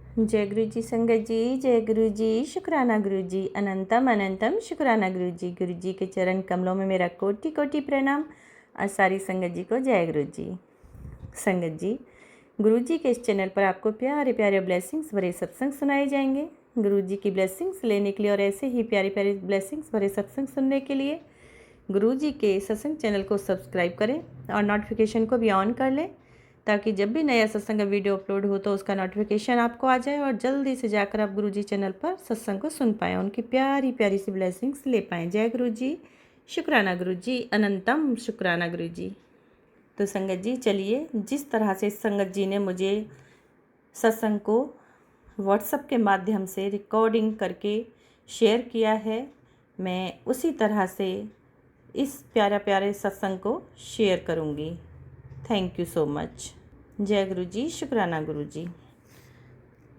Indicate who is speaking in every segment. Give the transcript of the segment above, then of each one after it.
Speaker 1: जय गुरु जी संगत जी, जय गुरु जी, शुक्राना गुरु जी, अनंतम अनंतम शुक्राना गुरु जी के चरण कमलों में मेरा कोटि कोटि प्रणाम और सारी संगत जी को जय गुरु जी। संगत जी, गुरु जी के इस चैनल पर आपको प्यारे प्यारे ब्लेसिंग्स भरे सत्संग सुनाए जाएंगे। गुरु जी की ब्लेसिंग्स लेने के लिए और ऐसे ही प्यारे प्यारे ब्लेसिंग्स भरे सत्संग सुनने के लिए गुरु जी के सत्संग चैनल को सब्सक्राइब करें और नोटिफिकेशन को भी ऑन कर लें, ताकि जब भी नया सत्संग का वीडियो अपलोड हो तो उसका नोटिफिकेशन आपको आ जाए और जल्दी से जाकर आप गुरु जी चैनल पर सत्संग को सुन पाएँ, उनकी प्यारी प्यारी सी ब्लेसिंग्स ले पाएँ। जय गुरु जी, शुक्राना गुरु जी, अनंतम शुक्राना गुरु जी। तो संगत जी, चलिए, जिस तरह से संगत जी ने मुझे सत्संग को व्हाट्सएप के माध्यम से रिकॉर्डिंग करके शेयर किया है, मैं उसी तरह से इस प्यारा प्यारे सत्संग को शेयर करूँगी। Thank you so much. जय गुरु जी, शुक्राना गुरु जी।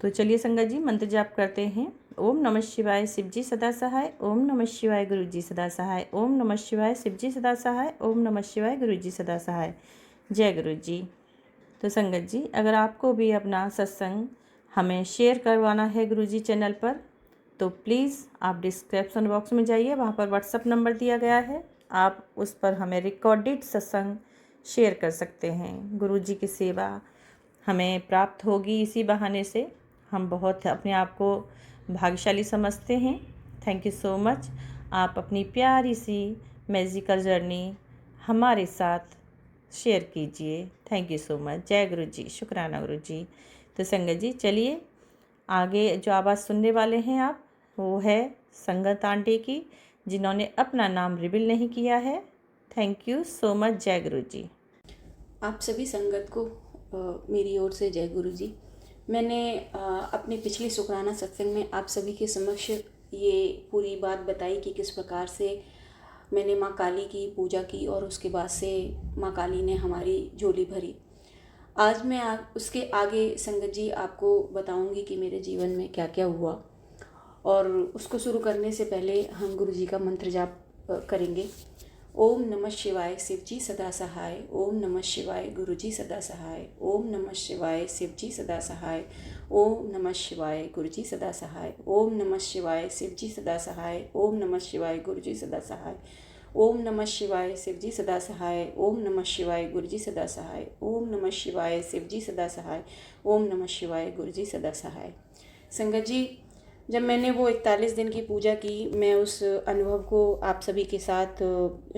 Speaker 1: तो चलिए संगत जी, मंत्र जाप करते हैं। ओम नमः शिवाय, शिव जी सदा सहाय। ओम नमः शिवाय, गुरु जी सदा सहाय। ओम नमः शिवाय, शिव जी सदा सहाय। ओम नमः शिवाय, गुरु जी सदा सहाय। जय गुरु जी। तो संगत जी, अगर आपको भी अपना सत्संग हमें शेयर करवाना है गुरु जी चैनल पर, तो प्लीज़ आप डिस्क्रिप्शन बॉक्स में जाइए, वहाँ पर व्हाट्सअप नंबर दिया गया है, आप उस पर हमें रिकॉर्डेड सत्संग शेयर कर सकते हैं। गुरु जी की सेवा हमें प्राप्त होगी, इसी बहाने से हम बहुत अपने आप को भाग्यशाली समझते हैं। Thank you so much. आप अपनी प्यारी सी मैजिकल जर्नी हमारे साथ शेयर कीजिए। Thank you so much. जय गुरु जी, शुक्राना गुरु जी। तो संगत जी, चलिए, आगे जो आवाज़ सुनने वाले हैं आप, वो है संगत आंटी की, जिन्होंने अपना नाम रिवील नहीं किया है। Thank you so much. जय गुरु जी।
Speaker 2: आप सभी संगत को मेरी ओर से जय गुरु जी। मैंने अपने पिछले शुक्राना सत्संग में आप सभी के समक्ष ये पूरी बात बताई कि किस प्रकार से मैंने माँ काली की पूजा की और उसके बाद से माँ काली ने हमारी झोली भरी। आज मैं उसके आगे संगत जी आपको बताऊंगी कि मेरे जीवन में क्या क्या हुआ, और उसको शुरू करने से पहले हम गुरु जी का मंत्र जाप करेंगे। ओम नमः शिवाय, शिव जी सदा सहाय। ओम नमः शिवाय, गुरु जी सदा सहाय। ओम नमः शिवाय, शिव जी सदा सहाय। ओम नमः शिवाय, गुरु जी सदा सहाय। ओम नमः शिवाय, शिव जी सदा सहाय। ओम नमः शिवाय, गुरु जी सदा सहाय। ओम नमः शिवाय, शिव जी सदा सहाय। ओम नमः शिवाय, गुरु जी सदा सहाय। ओम नमः शिवाय, शिव जी सदा सहाय। ओम नमः शिवाय, गुरु जी सदा सहाय। संगत जी, जब मैंने वो 41 दिन की पूजा की, मैं उस अनुभव को आप सभी के साथ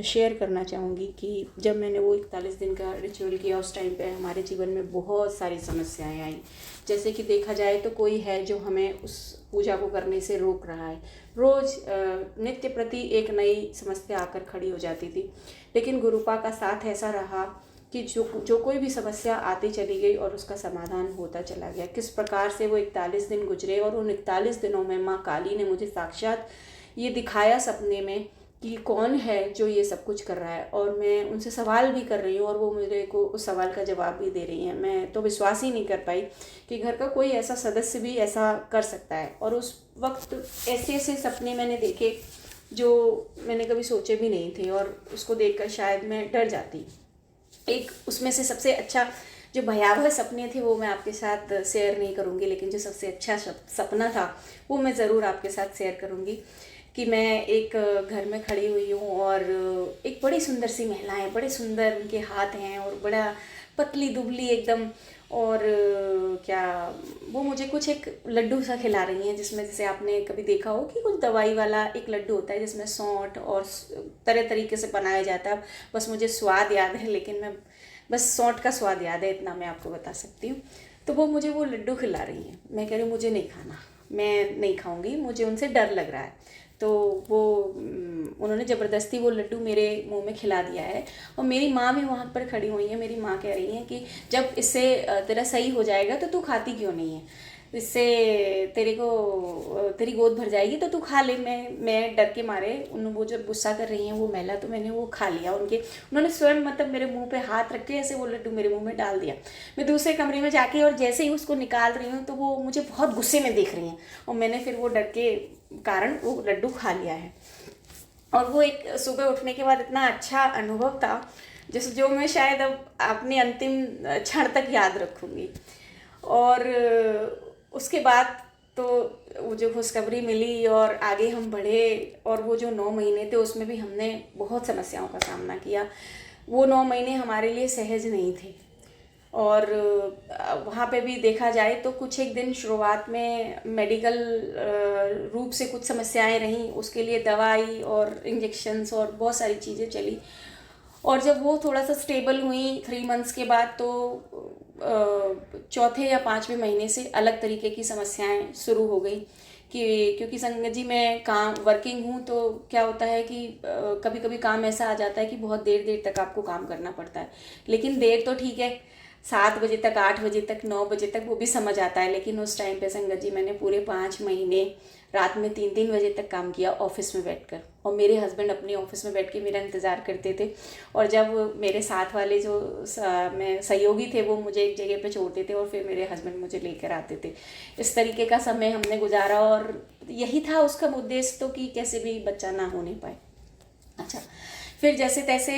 Speaker 2: शेयर करना चाहूँगी कि जब मैंने वो 41 दिन का रिचुअल किया, उस टाइम पे हमारे जीवन में बहुत सारी समस्याएं आई। जैसे कि देखा जाए तो कोई है जो हमें उस पूजा को करने से रोक रहा है। रोज़ नित्य प्रति एक नई समस्या आकर खड़ी हो जाती थी, लेकिन गुरुपा का साथ ऐसा रहा कि जो कोई भी समस्या आती चली गई और उसका समाधान होता चला गया। किस प्रकार से वो 41 दिन गुजरे, और उन 41 दिनों में माँ काली ने मुझे साक्षात ये दिखाया सपने में कि कौन है जो ये सब कुछ कर रहा है, और मैं उनसे सवाल भी कर रही हूँ और वो मेरे को उस सवाल का जवाब भी दे रही हैं। मैं तो विश्वास ही नहीं कर पाई कि घर का कोई ऐसा सदस्य भी ऐसा कर सकता है। और उस वक्त ऐसे ऐसे सपने मैंने देखे जो मैंने कभी सोचे भी नहीं थे, और उसको देखकर शायद मैं डर जाती। एक उसमें से सबसे अच्छा जो भयावह सपने थे वो मैं आपके साथ शेयर नहीं करूँगी, लेकिन जो सबसे अच्छा सपना था वो मैं ज़रूर आपके साथ शेयर करूँगी। कि मैं एक घर में खड़ी हुई हूँ और एक बड़ी सुंदर सी महिला है, बड़े सुंदर उनके हाथ हैं और बड़ा पतली दुबली एकदम, और क्या वो मुझे कुछ एक लड्डू सा खिला रही हैं, जिसमें जैसे आपने कभी देखा हो कि कुछ दवाई वाला एक लड्डू होता है जिसमें सौंठ और तरह तरीके से बनाया जाता है। बस मुझे स्वाद याद है, लेकिन मैं बस सौंठ का स्वाद याद है, इतना मैं आपको बता सकती हूँ। तो वो मुझे वो लड्डू खिला रही हैं। मैं कह रही हूँ मुझे नहीं खाना, मैं नहीं खाऊंगी, मुझे उनसे डर लग रहा है। तो वो उन्होंने ज़बरदस्ती वो लड्डू मेरे मुंह में खिला दिया है, और मेरी माँ भी वहाँ पर खड़ी हुई है। मेरी माँ कह रही है कि जब इससे तेरा सही हो जाएगा तो तू खाती क्यों नहीं है, इससे तेरी गोद भर जाएगी तो तू खा ले। मैं डर के मारे, वो जो गुस्सा कर रही हैं वो महिला, तो मैंने वो खा लिया। उन्होंने स्वयं मतलब मेरे मुंह पे हाथ रख के ऐसे वो लड्डू मेरे मुंह में डाल दिया। मैं दूसरे कमरे में जाके और जैसे ही उसको निकाल रही हूँ तो वो मुझे बहुत गुस्से में देख रही हैं, और मैंने फिर वो डर के कारण वो लड्डू खा लिया है। और वो एक सुबह उठने के बाद इतना अच्छा अनुभव था जो मैं शायद अब अपने अंतिम क्षण तक याद रखूँगी। और उसके बाद तो वो जो खुशखबरी मिली और आगे हम बढ़े, और वो जो 9 महीने थे उसमें भी हमने बहुत समस्याओं का सामना किया। वो 9 महीने हमारे लिए सहज नहीं थे, और वहाँ पे भी देखा जाए तो कुछ एक दिन शुरुआत में मेडिकल रूप से कुछ समस्याएं रहीं, उसके लिए दवाई और इंजेक्शन्स और बहुत सारी चीज़ें चली। और जब वो थोड़ा सा स्टेबल हुई 3 मंथ्स के बाद, तो चौथे या 5वें महीने से अलग तरीके की समस्याएं शुरू हो गई। कि क्योंकि संगत जी मैं काम वर्किंग हूँ, तो क्या होता है कि कभी कभी काम ऐसा आ जाता है कि बहुत देर देर तक आपको काम करना पड़ता है। लेकिन देर तो ठीक है, 7 बजे तक, 8 बजे तक, 9 बजे तक वो भी समझ आता है। लेकिन उस टाइम पे संगत जी मैंने पूरे 5 महीने रात में 3-3 बजे तक काम किया ऑफिस में बैठकर, और मेरे हस्बैंड अपने ऑफिस में बैठ के मेरा इंतज़ार करते थे। और जब मेरे साथ वाले जो मैं सहयोगी थे वो मुझे एक जगह पे छोड़ते थे और फिर मेरे हस्बैंड मुझे लेकर आते थे। इस तरीके का समय हमने गुजारा, और यही था उसका उद्देश्य तो कि कैसे भी बच्चा ना होने पाए। अच्छा, फिर जैसे तैसे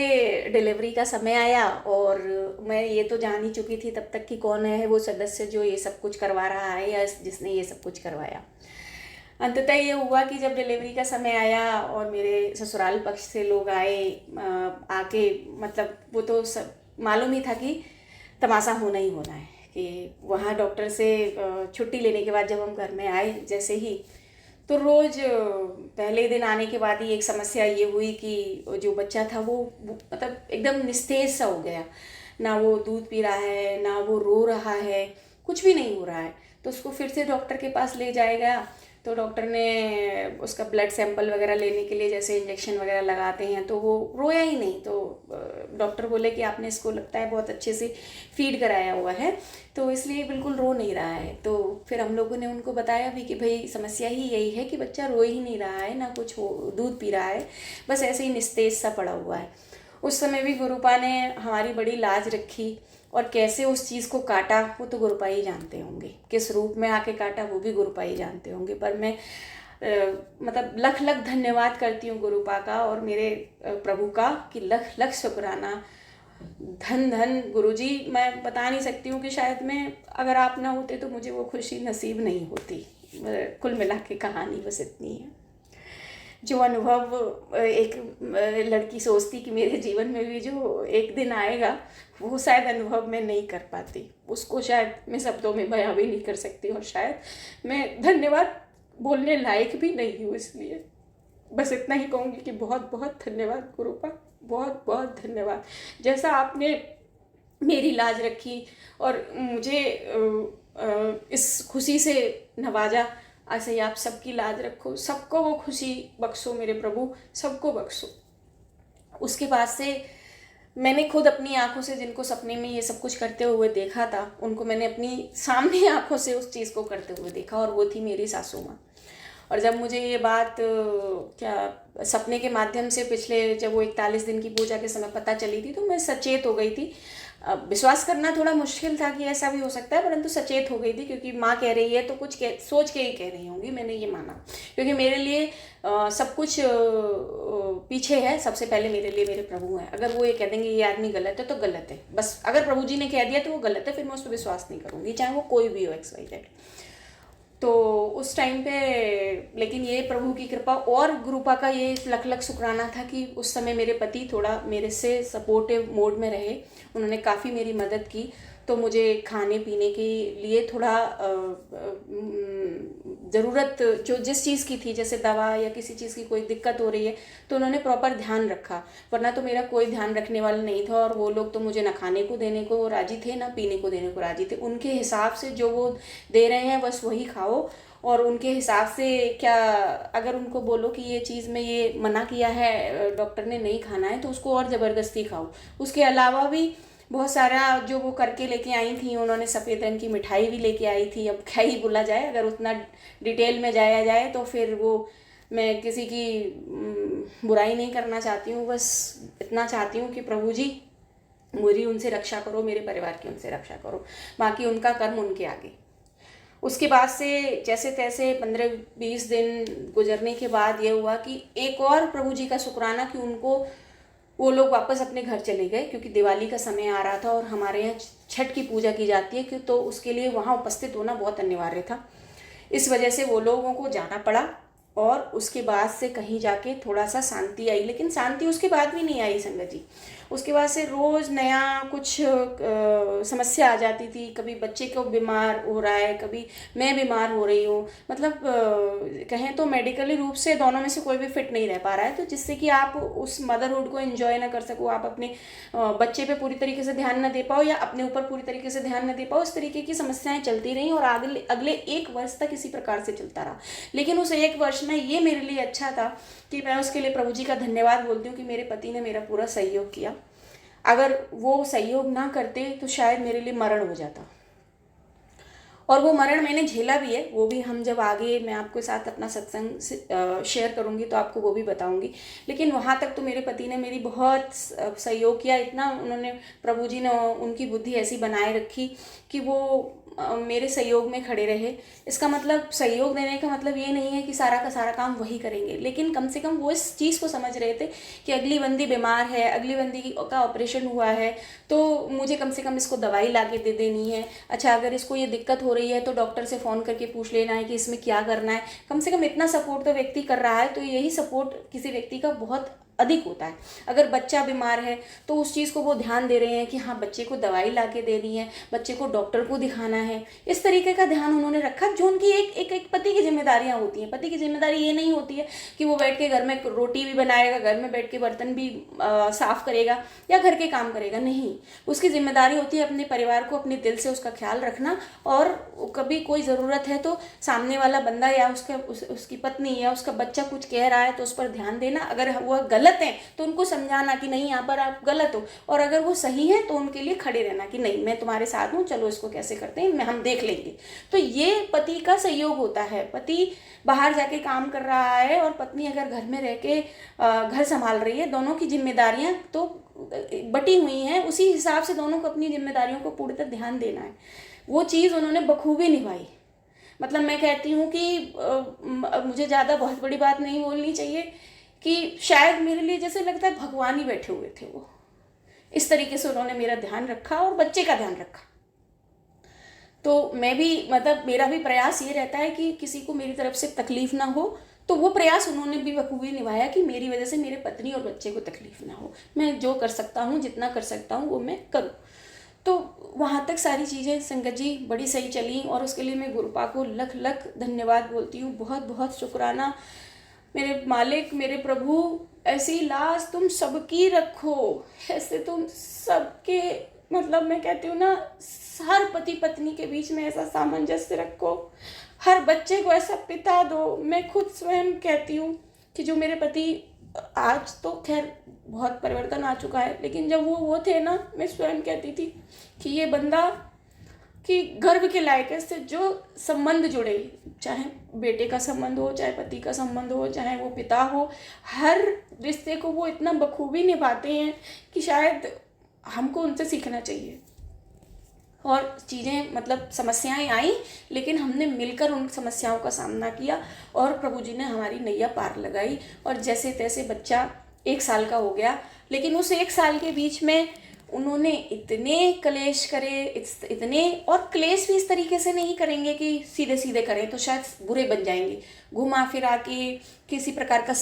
Speaker 2: डिलीवरी का समय आया, और मैं ये तो जान ही चुकी थी तब तक कि कौन है वो सदस्य जो ये सब कुछ करवा रहा है या जिसने ये सब कुछ करवाया। अंततः ये हुआ कि जब डिलीवरी का समय आया और मेरे ससुराल पक्ष से लोग आए, आके मतलब वो तो सब मालूम ही था कि तमाशा होना ही होना है। कि वहाँ डॉक्टर से छुट्टी लेने के बाद जब हम घर में आए जैसे ही, तो रोज़ पहले दिन आने के बाद ही एक समस्या ये हुई कि जो बच्चा था वो मतलब एकदम निस्तेज सा हो गया। ना वो दूध पी रहा है, ना वो रो रहा है, कुछ भी नहीं हो रहा है। तो उसको फिर से डॉक्टर के पास ले जाया गया, तो डॉक्टर ने उसका ब्लड सैंपल वगैरह लेने के लिए जैसे इंजेक्शन वगैरह लगाते हैं, तो वो रोया ही नहीं। तो डॉक्टर बोले कि आपने इसको लगता है बहुत अच्छे से फीड कराया हुआ है, तो इसलिए बिल्कुल रो नहीं रहा है। तो फिर हम लोगों ने उनको बताया भी कि भाई समस्या ही यही है कि बच्चा रो ही नहीं रहा है, ना कुछ दूध पी रहा है, बस ऐसे ही निस्तेज सा पड़ा हुआ है। उस समय भी गुरुपा ने हमारी बड़ी लाज रखी, और कैसे उस चीज़ को काटा वो तो गुरुपा ही जानते होंगे, किस रूप में आके काटा वो भी गुरुपा ही जानते होंगे। पर मैं मतलब लख लख धन्यवाद करती हूँ गुरुपा का और मेरे प्रभु का, कि लख लख शुक्राना, धन धन गुरुजी। मैं बता नहीं सकती हूँ कि शायद मैं, अगर आप ना होते तो मुझे वो खुशी नसीब नहीं होती। कुल मिला के कहानी बस इतनी है। जो अनुभव एक लड़की सोचती कि मेरे जीवन में भी जो एक दिन आएगा, वो शायद अनुभव मैं नहीं कर पाती, उसको शायद मैं शब्दों में बयां भी नहीं कर सकती, और शायद मैं धन्यवाद बोलने लायक भी नहीं हूँ। इसलिए बस इतना ही कहूँगी कि बहुत बहुत धन्यवाद गुरुपा, बहुत बहुत धन्यवाद। जैसा आपने मेरी लाज रखी और मुझे इस खुशी से नवाजा, ऐसे ही आप सबकी लाज रखो, सबको वो खुशी बख्शो मेरे प्रभु, सबको बख्शो। उसके बाद से मैंने खुद अपनी आंखों से जिनको सपने में ये सब कुछ करते हुए देखा था, उनको मैंने अपनी सामने आंखों से उस चीज़ को करते हुए देखा, और वो थी मेरी सासू माँ। और जब मुझे ये बात क्या सपने के माध्यम से पिछले जब वो 41 दिन की पूजा के समय पता चली थी, तो मैं सचेत हो गई थी। विश्वास करना थोड़ा मुश्किल था कि ऐसा भी हो सकता है, परंतु सचेत हो गई थी, क्योंकि माँ कह रही है तो कुछ सोच के ही कह रही होंगी, मैंने ये माना। क्योंकि मेरे लिए सब कुछ पीछे है, सबसे पहले मेरे लिए मेरे प्रभु हैं। अगर वो ये कह देंगे ये आदमी गलत है तो गलत है, बस अगर प्रभु जी ने कह दिया तो वो गलत है, फिर मैं उस पर विश्वास नहीं करूँगी, चाहे वो कोई भी हो, XYZ। तो उस टाइम पे लेकिन ये प्रभु की कृपा और गुरुपा का ये लख लख शुक्राना था कि उस समय मेरे पति थोड़ा मेरे से सपोर्टिव मोड में रहे, उन्होंने काफ़ी मेरी मदद की। तो मुझे खाने पीने के लिए थोड़ा ज़रूरत जो जिस चीज़ की थी, जैसे दवा या किसी चीज़ की कोई दिक्कत हो रही है, तो उन्होंने प्रॉपर ध्यान रखा, वरना तो मेरा कोई ध्यान रखने वाला नहीं था। और वो लोग तो मुझे ना खाने को देने को राजी थे, ना पीने को देने को राजी थे। उनके हिसाब से जो वो दे रहे हैं बस वही खाओ, और उनके हिसाब से क्या, अगर उनको बोलो कि ये चीज़ में ये मना किया है डॉक्टर ने नहीं खाना है, तो उसको और ज़बरदस्ती खाओ। उसके अलावा भी बहुत सारा जो वो करके लेके आई थी, उन्होंने सफ़ेद रंग की मिठाई भी लेके आई थी। अब क्या ही बोला जाए, अगर उतना डिटेल में जाया जाए तो फिर वो, मैं किसी की बुराई नहीं करना चाहती हूँ, बस इतना चाहती हूँ कि प्रभु जी मेरी उनसे रक्षा करो, मेरे परिवार की उनसे रक्षा करो, बाकी उनका कर्म उनके आगे। उसके बाद से जैसे तैसे 15-20 दिन गुजरने के बाद ये हुआ कि एक और प्रभु जी का शुक्राना कि उनको वो लोग वापस अपने घर चले गए, क्योंकि दिवाली का समय आ रहा था और हमारे यहाँ छठ की पूजा की जाती है, क्यों तो उसके लिए वहाँ उपस्थित होना बहुत अनिवार्य था। इस वजह से वो लोगों को जाना पड़ा और उसके बाद से कहीं जाके थोड़ा सा शांति आई, लेकिन शांति उसके बाद भी नहीं आई संगत जी। उसके बाद से रोज़ नया कुछ समस्या आ जाती थी। कभी बच्चे को बीमार हो रहा है, कभी मैं बीमार हो रही हूँ, मतलब कहें तो मेडिकली रूप से दोनों में से कोई भी फिट नहीं रह पा रहा है, तो जिससे कि आप उस मदरहुड को एंजॉय ना कर सको, आप अपने बच्चे पे पूरी तरीके से ध्यान न दे पाओ या अपने ऊपर पूरी तरीके से ध्यान न दे पाओ। इस तरीके की समस्याएं चलती रहीं और अगले अगले 1 वर्ष तक इसी प्रकार से चलता रहा। लेकिन उस 1 वर्ष में ये मेरे लिए अच्छा था कि मैं उसके लिए प्रभु जी का धन्यवाद बोलती हूँ कि मेरे पति ने मेरा पूरा सहयोग किया। अगर वो सहयोग ना करते तो शायद मेरे लिए मरण हो जाता, और वो मरण मैंने झेला भी है। वो भी हम जब आगे मैं आपके साथ अपना सत्संग शेयर करूँगी तो आपको वो भी बताऊँगी। लेकिन वहाँ तक तो मेरे पति ने मेरी बहुत सहयोग किया। इतना उन्होंने, प्रभु जी ने उनकी बुद्धि ऐसी बनाए रखी कि वो मेरे सहयोग में खड़े रहे। इसका मतलब, सहयोग देने का मतलब ये नहीं है कि सारा का सारा काम वही करेंगे, लेकिन कम से कम वो इस चीज़ को समझ रहे थे कि अगली बंदी बीमार है, अगली बंदी का ऑपरेशन हुआ है, तो मुझे कम से कम इसको दवाई ला के दे देनी है। अच्छा, अगर इसको ये दिक्कत हो रही है तो डॉक्टर से फ़ोन करके पूछ लेना है कि इसमें क्या करना है। कम से कम इतना सपोर्ट तो व्यक्ति कर रहा है, तो यही सपोर्ट किसी व्यक्ति का बहुत अधिक होता है। अगर बच्चा बीमार है तो उस चीज़ को वो ध्यान दे रहे हैं कि हाँ, बच्चे को दवाई ला के देनी है, बच्चे को डॉक्टर को दिखाना है। इस तरीके का ध्यान उन्होंने रखा, जो उनकी एक पति की जिम्मेदारियां होती हैं। पति की जिम्मेदारी ये नहीं होती है कि वो बैठ के घर में रोटी भी बनाएगा, घर में बैठ के बर्तन भी साफ करेगा या घर के काम करेगा, नहीं। उसकी जिम्मेदारी होती है अपने परिवार को अपने दिल से उसका ख्याल रखना, और कभी कोई ज़रूरत है तो सामने वाला बंदा या उसकी पत्नी या उसका बच्चा कुछ कह रहा है तो उस पर ध्यान देना। अगर वह गलत है तो उनको समझाना कि नहीं, यहाँ पर आप गलत हो, और अगर वो सही है तो उनके लिए खड़े रहना कि नहीं, मैं तुम्हारे साथ हूँ, चलो इसको कैसे करते हैं, हम देख लेंगे। तो ये पति का सहयोग होता है। पति बाहर जाके काम कर रहा है और पत्नी अगर घर में रह के घर संभाल रही है, दोनों की जिम्मेदारियां तो बटी हुई हैं, उसी हिसाब से दोनों को अपनी जिम्मेदारियों को पूरी तरह ध्यान देना है। वो चीज़ उन्होंने बखूबी निभाई। मतलब मैं कहती हूँ कि मुझे ज़्यादा बहुत बड़ी बात नहीं बोलनी चाहिए कि शायद मेरे लिए जैसे लगता है भगवान ही बैठे हुए थे। वो इस तरीके से उन्होंने मेरा ध्यान रखा और बच्चे का ध्यान रखा। तो मैं भी, मतलब मेरा भी प्रयास ये रहता है कि किसी को मेरी तरफ से तकलीफ़ ना हो, तो वो प्रयास उन्होंने भी बखूबी निभाया कि मेरी वजह से मेरे पत्नी और बच्चे को तकलीफ़ ना हो। मैं जो कर सकता हूँ, जितना कर सकता हूँ वो मैं करूँ। तो वहाँ तक सारी चीज़ें संगत जी बड़ी सही चली, और उसके लिए मैं गुरुपा को लख लख धन्यवाद बोलती हूँ। बहुत बहुत शुक्राना मेरे मालिक, मेरे प्रभु। ऐसी लाज तुम सबकी रखो, ऐसे तुम सबके, मतलब मैं कहती हूँ ना, हर पति पत्नी के बीच में ऐसा सामंजस्य रखो, हर बच्चे को ऐसा पिता दो। मैं खुद स्वयं कहती हूँ कि जो मेरे पति, आज तो खैर बहुत परिवर्तन आ चुका है, लेकिन जब वो थे ना, मैं स्वयं कहती थी कि ये बंदा कि गर्व के लायक है। इससे जो संबंध जुड़े, चाहे बेटे का संबंध हो, चाहे पति का संबंध हो, चाहे वो पिता हो, हर रिश्ते को वो इतना बखूबी निभाते हैं कि शायद हमको उनसे सीखना चाहिए। और चीज़ें, मतलब समस्याएं आई, लेकिन हमने मिलकर उन समस्याओं का सामना किया और प्रभु जी ने हमारी नैया पार लगाई। और जैसे तैसे बच्चा 1 साल का हो गया, लेकिन उस 1 साल के बीच में उन्होंने इतने क्लेश करे, इतने, और क्लेश भी इस तरीके से नहीं करेंगे कि सीधे सीधे करें तो शायद बुरे बन जाएंगे। घुमा फिरा के किसी प्रकार का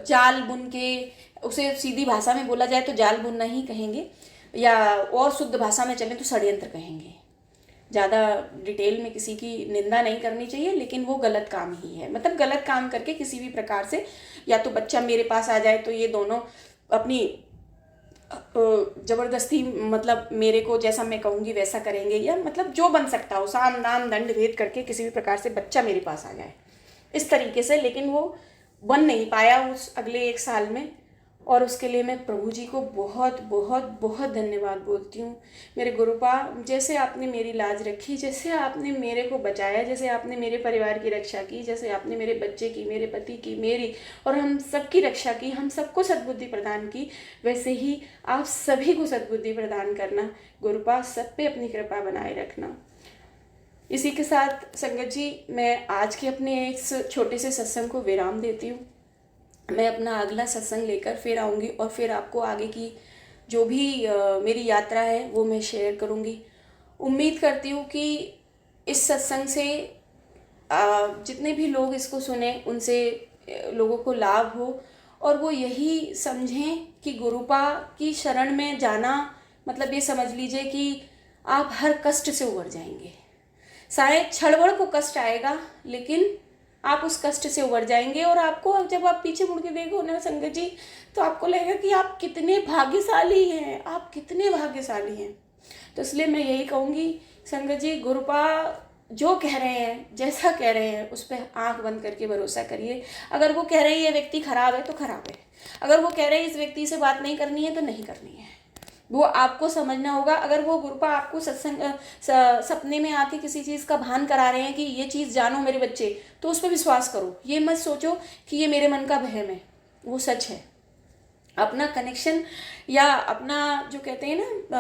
Speaker 2: जाल बुन के, उसे सीधी भाषा में बोला जाए तो जाल बुनना ही कहेंगे, या और शुद्ध भाषा में चलें तो षड्यंत्र कहेंगे। ज़्यादा डिटेल में किसी की निंदा नहीं करनी चाहिए, लेकिन वो गलत काम ही है। मतलब गलत काम करके किसी भी प्रकार से, या तो बच्चा मेरे पास आ जाए तो ये दोनों अपनी ज़बरदस्ती, मतलब मेरे को जैसा मैं कहूँगी वैसा करेंगे, या मतलब जो बन सकता हो, साम दाम दंड भेद करके किसी भी प्रकार से बच्चा मेरे पास आ जाए इस तरीके से। लेकिन वो बन नहीं पाया उस अगले 1 साल में, और उसके लिए मैं प्रभु जी को बहुत बहुत बहुत धन्यवाद बोलती हूँ। मेरे गुरुपा, जैसे आपने मेरी लाज रखी, जैसे आपने मेरे को बचाया, जैसे आपने मेरे परिवार की रक्षा की, जैसे आपने मेरे बच्चे की, मेरे पति की, मेरी और हम सबकी रक्षा की, हम सबको सद्बुद्धि प्रदान की, वैसे ही आप सभी को सद्बुद्धि प्रदान करना। गुरुपा, सब पे अपनी कृपा बनाए रखना। इसी के साथ संगत जी, मैं आज के अपने इस छोटे से सत्संग को विराम देती हूँ। मैं अपना अगला सत्संग लेकर फिर आऊँगी और फिर आपको आगे की जो भी मेरी यात्रा है वो मैं शेयर करूँगी। उम्मीद करती हूँ कि इस सत्संग से जितने भी लोग इसको सुने उनसे लोगों को लाभ हो, और वो यही समझें कि गुरुपा की शरण में जाना मतलब ये समझ लीजिए कि आप हर कष्ट से उबर जाएंगे। शायद क्षणभर को कष्ट आएगा, लेकिन आप उस कष्ट से उबर जाएंगे, और आपको जब आप पीछे मुड़ के देखो ना संगत जी, तो आपको लगेगा कि आप कितने भाग्यशाली हैं, आप कितने भाग्यशाली हैं। तो इसलिए मैं यही कहूँगी संगत जी, गुरुपा जो कह रहे हैं, जैसा कह रहे हैं, उस पर आंख बंद करके भरोसा करिए। अगर वो कह रहे हैं ये व्यक्ति खराब है तो खराब है, अगर वो कह रहे हैं इस व्यक्ति से बात नहीं करनी है तो नहीं करनी है, वो आपको समझना होगा। अगर वो गुरुपा आपको सपने में आके किसी चीज़ का भान करा रहे हैं कि ये चीज़ जानो मेरे बच्चे, तो उस पर विश्वास करो। ये मत सोचो कि ये मेरे मन का वहम है, वो सच है। अपना कनेक्शन या अपना जो कहते हैं ना,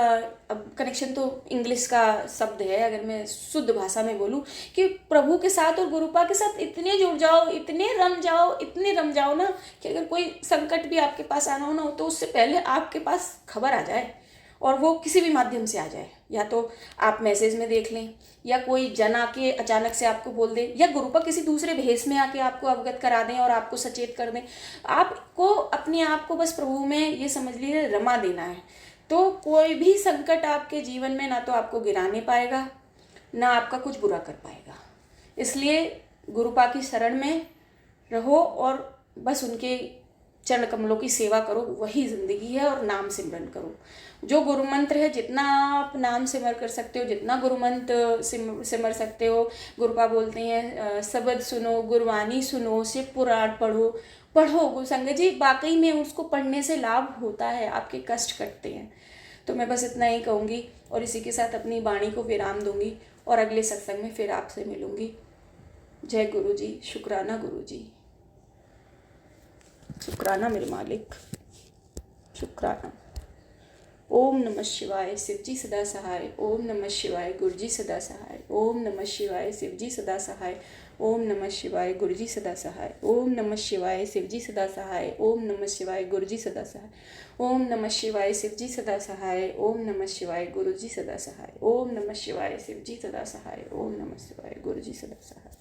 Speaker 2: अब कनेक्शन तो इंग्लिश का शब्द है, अगर मैं शुद्ध भाषा में बोलूँ कि प्रभु के साथ और गुरुपा के साथ इतने जुड़ जाओ, इतने रम जाओ, इतने रम जाओ ना कि अगर कोई संकट भी आपके पास आना हो ना, तो उससे पहले आपके पास खबर आ जाए, और वो किसी भी माध्यम से आ जाए। या तो आप मैसेज में देख लें, या कोई जन आके अचानक से आपको बोल दे, या गुरुपा किसी दूसरे भेष में आके आपको अवगत करा दें और आपको सचेत कर दें। आपको अपने आप को बस प्रभु में ये समझ लीजिए रमा देना है, तो कोई भी संकट आपके जीवन में ना तो आपको गिरा नहीं पाएगा, ना आपका कुछ बुरा कर पाएगा। इसलिए गुरुपा की शरण में रहो और बस उनके चरण कमलों की सेवा करो, वही जिंदगी है। और नाम सिमरन करो, जो गुरु मंत्र है, जितना आप नाम सिमर कर सकते हो, जितना गुरु मंत्र सिमर सकते हो। गुरुपा बोलते हैं शब्द सुनो, गुरबानी सुनो, शिव पुराण पढ़ो। पढ़ो संगत जी, वाकई में उसको पढ़ने से लाभ होता है, आपके कष्ट कटते हैं। तो मैं बस इतना ही कहूँगी, और इसी के साथ अपनी वाणी को विराम दूंगी, और अगले सत्संग में फिर आपसे मिलूंगी। जय गुरु जी, शुक्राना गुरु जी, शुक्राना मेरे मालिक, शुक्राना। ओम नमः शिवाय, शिवजी सदा सहाय। ओम नमः शिवाय, गुरुजी सदा सहाय। ओम नमः शिवाय, शिवजी सदा सहाय। ओम नमः शिवाय, गुरुजी सदा सहाय। ओम नमः शिवाय, शिवजी सदा सहाय। ओम नमः शिवाय, गुरुजी सदा सहाय। ओम नमः शिवाय, शिवजी सदा सहाय। ओम नमः शिवाय, गुरुजी सदा सहाय। ओम नमः शिवाय, शिवजी सदा सहाय। ओम नमः शिवाय, गुरुजी सदा सहाय।